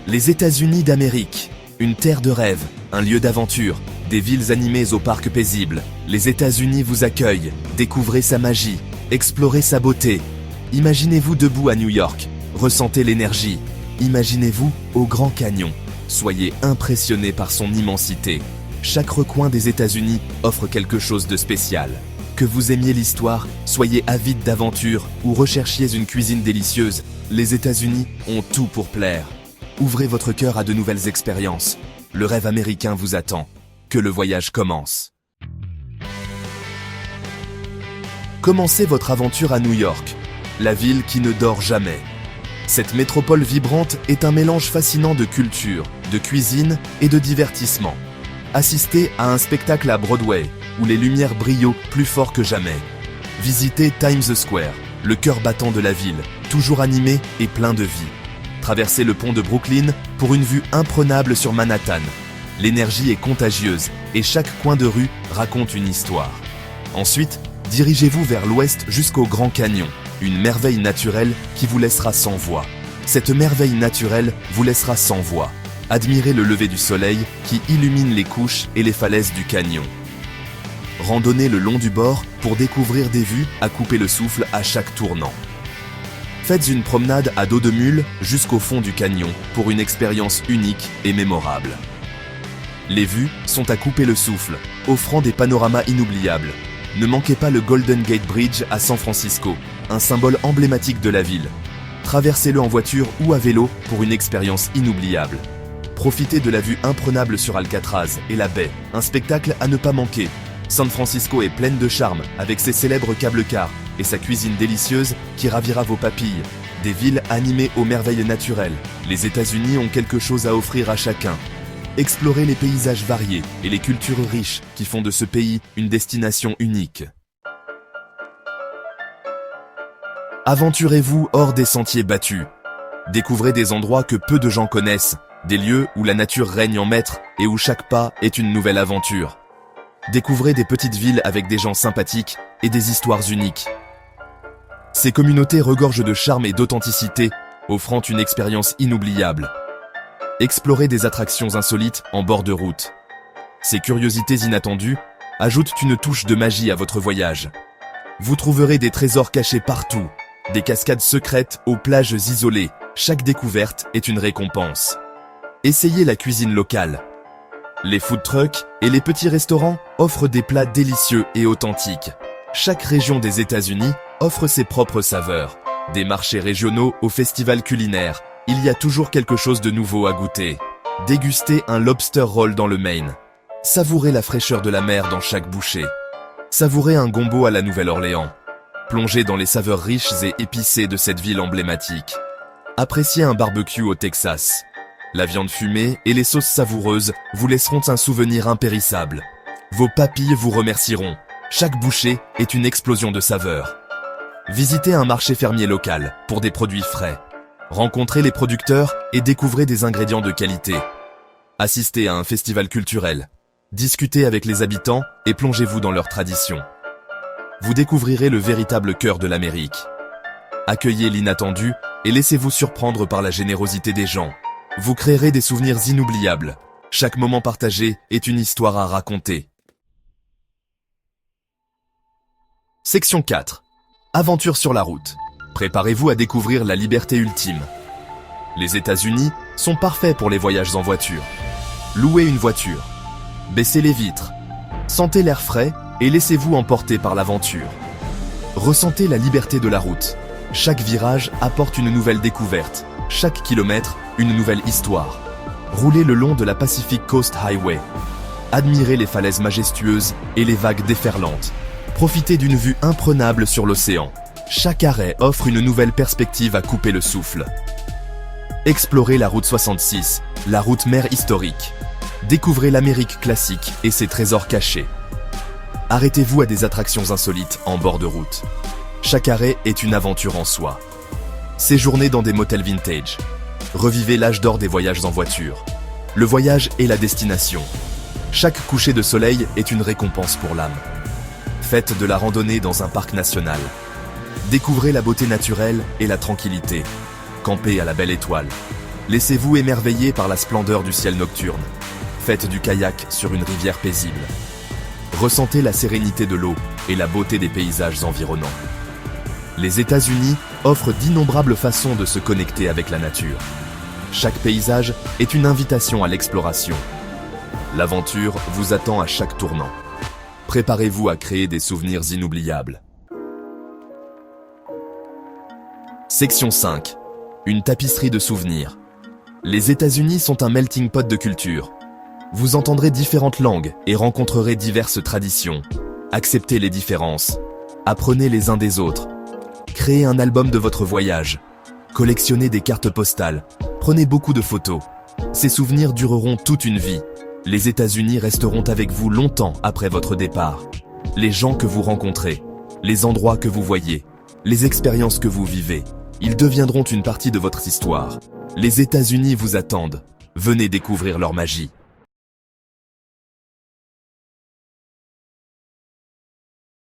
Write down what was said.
Les États-Unis d'Amérique, une terre de rêve, un lieu d'aventure, des villes animées aux parcs paisibles. Les États-Unis vous accueillent, découvrez sa magie, explorez sa beauté. Imaginez-vous debout à New York, ressentez l'énergie. Imaginez-vous au Grand Canyon, soyez impressionné par son immensité. Chaque recoin des États-Unis offre quelque chose de spécial. Que vous aimiez l'histoire, soyez avide d'aventure ou recherchiez une cuisine délicieuse, les États-Unis ont tout pour plaire. Ouvrez votre cœur à de nouvelles expériences. Le rêve américain vous attend. Que le voyage commence. Commencez votre aventure à New York, la ville qui ne dort jamais. Cette métropole vibrante est un mélange fascinant de culture, de cuisine et de divertissement. Assistez à un spectacle à Broadway, où les lumières brillent plus fort que jamais. Visitez Times Square, le cœur battant de la ville, toujours animé et plein de vie. Traversez le pont de Brooklyn pour une vue imprenable sur Manhattan. L'énergie est contagieuse et chaque coin de rue raconte une histoire. Ensuite, dirigez-vous vers l'ouest jusqu'au Grand Canyon, une merveille naturelle qui vous laissera sans voix. Cette merveille naturelle vous laissera sans voix. Admirez le lever du soleil qui illumine les couches et les falaises du canyon. Randonnez le long du bord pour découvrir des vues à couper le souffle à chaque tournant. Faites une promenade à dos de mule jusqu'au fond du canyon pour une expérience unique et mémorable. Les vues sont à couper le souffle, offrant des panoramas inoubliables. Ne manquez pas le Golden Gate Bridge à San Francisco, un symbole emblématique de la ville. Traversez-le en voiture ou à vélo pour une expérience inoubliable. Profitez de la vue imprenable sur Alcatraz et la baie, un spectacle à ne pas manquer. San Francisco est pleine de charme avec ses célèbres câbles-cars et sa cuisine délicieuse qui ravira vos papilles. Des villes animées aux merveilles naturelles. Les États-Unis ont quelque chose à offrir à chacun. Explorez les paysages variés et les cultures riches qui font de ce pays une destination unique. Aventurez-vous hors des sentiers battus. Découvrez des endroits que peu de gens connaissent, des lieux où la nature règne en maître et où chaque pas est une nouvelle aventure. Découvrez des petites villes avec des gens sympathiques et des histoires uniques. Ces communautés regorgent de charme et d'authenticité, offrant une expérience inoubliable. Explorez des attractions insolites en bord de route. Ces curiosités inattendues ajoutent une touche de magie à votre voyage. Vous trouverez des trésors cachés partout, des cascades secrètes aux plages isolées. Chaque découverte est une récompense. Essayez la cuisine locale. Les food trucks et les petits restaurants offrent des plats délicieux et authentiques. Chaque région des États-Unis offre ses propres saveurs. Des marchés régionaux aux festivals culinaires, il y a toujours quelque chose de nouveau à goûter. Dégustez un lobster roll dans le Maine. Savourez la fraîcheur de la mer dans chaque bouchée. Savourez un gombo à la Nouvelle-Orléans. Plongez dans les saveurs riches et épicées de cette ville emblématique. Appréciez un barbecue au Texas. La viande fumée et les sauces savoureuses vous laisseront un souvenir impérissable. Vos papilles vous remercieront. Chaque bouchée est une explosion de saveurs. Visitez un marché fermier local pour des produits frais. Rencontrez les producteurs et découvrez des ingrédients de qualité. Assistez à un festival culturel. Discutez avec les habitants et plongez-vous dans leurs traditions. Vous découvrirez le véritable cœur de l'Amérique. Accueillez l'inattendu et laissez-vous surprendre par la générosité des gens. Vous créerez des souvenirs inoubliables. Chaque moment partagé est une histoire à raconter. Section 4. Aventure sur la route. Préparez-vous à découvrir la liberté ultime. Les États-Unis sont parfaits pour les voyages en voiture. Louez une voiture. Baissez les vitres. Sentez l'air frais et laissez-vous emporter par l'aventure. Ressentez la liberté de la route. Chaque virage apporte une nouvelle découverte. Chaque kilomètre, une nouvelle histoire. Roulez le long de la Pacific Coast Highway. Admirez les falaises majestueuses et les vagues déferlantes. Profitez d'une vue imprenable sur l'océan. Chaque arrêt offre une nouvelle perspective à couper le souffle. Explorez la route 66, la route mer historique. Découvrez l'Amérique classique et ses trésors cachés. Arrêtez-vous à des attractions insolites en bord de route. Chaque arrêt est une aventure en soi. Séjournez dans des motels vintage. Revivez l'âge d'or des voyages en voiture. Le voyage est la destination. Chaque coucher de soleil est une récompense pour l'âme. Faites de la randonnée dans un parc national. Découvrez la beauté naturelle et la tranquillité. Campez à la belle étoile. Laissez-vous émerveiller par la splendeur du ciel nocturne. Faites du kayak sur une rivière paisible. Ressentez la sérénité de l'eau et la beauté des paysages environnants. Les États-Unis offrent d'innombrables façons de se connecter avec la nature. Chaque paysage est une invitation à l'exploration. L'aventure vous attend à chaque tournant. Préparez-vous à créer des souvenirs inoubliables. Section 5. Une tapisserie de souvenirs. Les États-Unis sont un melting pot de culture. Vous entendrez différentes langues et rencontrerez diverses traditions. Acceptez les différences. Apprenez les uns des autres. Créez un album de votre voyage. Collectionnez des cartes postales. Prenez beaucoup de photos. Ces souvenirs dureront toute une vie. Les États-Unis resteront avec vous longtemps après votre départ. Les gens que vous rencontrez, les endroits que vous voyez, les expériences que vous vivez, ils deviendront une partie de votre histoire. Les États-Unis vous attendent. Venez découvrir leur magie.